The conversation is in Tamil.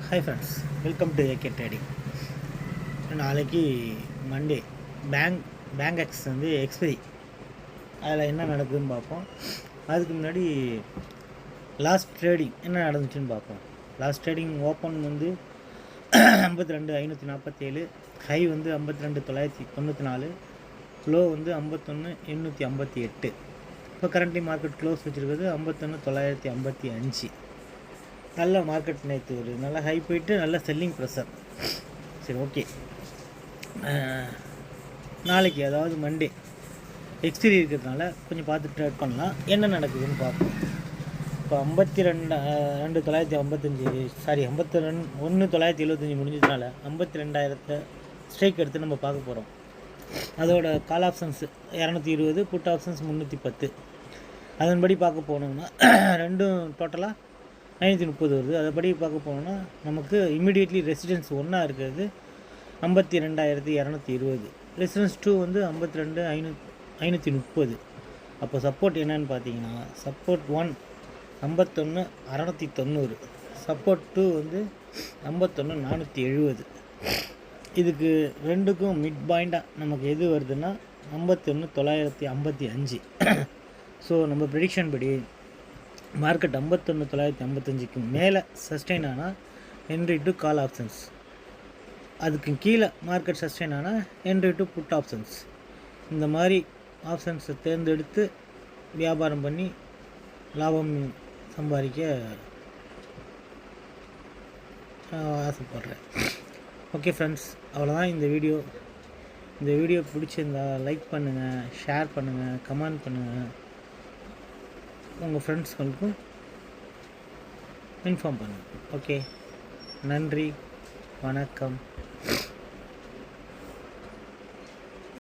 Hi friends, welcome to AK trading. நாளைக்கு மண்டே பேங்க் எக்ஸ் வந்து எக்ஸ்பைரி, அதில் என்ன நடக்குதுன்னு பார்ப்போம். அதுக்கு முன்னாடி லாஸ்ட் ட்ரேடிங் என்ன நடந்துச்சுன்னு பார்ப்போம். லாஸ்ட் ட்ரேடிங் ஓப்பன் வந்து 52,547, ஹை வந்து 52,994, லோ வந்து 51,858. இப்போ கரண்ட்லி மார்க்கெட் க்ளோஸ் வச்சுருக்கிறது 51,955. நல்ல மார்க்கெட் நேற்று ஒரு நல்ல ஹை போயிட்டு நல்ல செல்லிங் ப்ரெஷர். சரி, ஓகே. நாளைக்கு அதாவது மண்டே எக்ஸ்பீரி இருக்கிறதுனால கொஞ்சம் பார்த்து ட்ரேட் பண்ணலாம். என்ன நடக்குதுன்னு பார்ப்போம். இப்போ 51,975 முடிஞ்சதுனால 52,000 ஸ்ட்ரைக் எடுத்து நம்ம பார்க்க போகிறோம். அதோட கால் ஆப்ஷன்ஸ் 220, புட் ஆப்ஷன்ஸ் 310. அதன்படி பார்க்க போனோம்னா ரெண்டும் டோட்டலாக 530 வருது. அதைப்படி பார்க்க போனோம்னா நமக்கு இம்மிடியட்லி ரெசிடென்ஸ் 1 இருக்கிறது 52,220. ரெசிடென்ஸ் 2 வந்து 52,530. அப்போ சப்போர்ட் என்னன்னு பார்த்தீங்கன்னா, சப்போர்ட் 1 51,690, சப்போர்ட் 2 வந்து 51,470. இதுக்கு ரெண்டுக்கும் மிட் பாயிண்டாக நமக்கு எது வருதுன்னா 51,955. ஸோ நம்ம ப்ரெடிக்ஷன் படி மார்க்கெட் 51,955க்கு மேலே சஸ்டெயின் ஆனால் என்ட்ரி டு கால் ஆப்ஷன்ஸ், அதுக்கு கீழே மார்க்கெட் சஸ்டெயின் ஆனால் என்ட்ரி டு புட் ஆப்ஷன்ஸ். இந்த மாதிரி ஆப்ஷன்ஸை தேர்ந்தெடுத்து வியாபாரம் பண்ணி லாபம் சம்பாதிக்க ஆசைப்பட்றேன். ஓகே ஃப்ரெண்ட்ஸ், அவ்வளோதான் இந்த வீடியோ. இந்த வீடியோ பிடிச்சிருந்தா லைக் பண்ணுங்கள், ஷேர் பண்ணுங்கள், கமெண்ட் பண்ணுங்கள், உங்கள் ஃப்ரெண்ட்ஸ்களுக்கும் இன்ஃபார்ம் பண்ணுங்கள். ஓகே, நன்றி, வணக்கம்.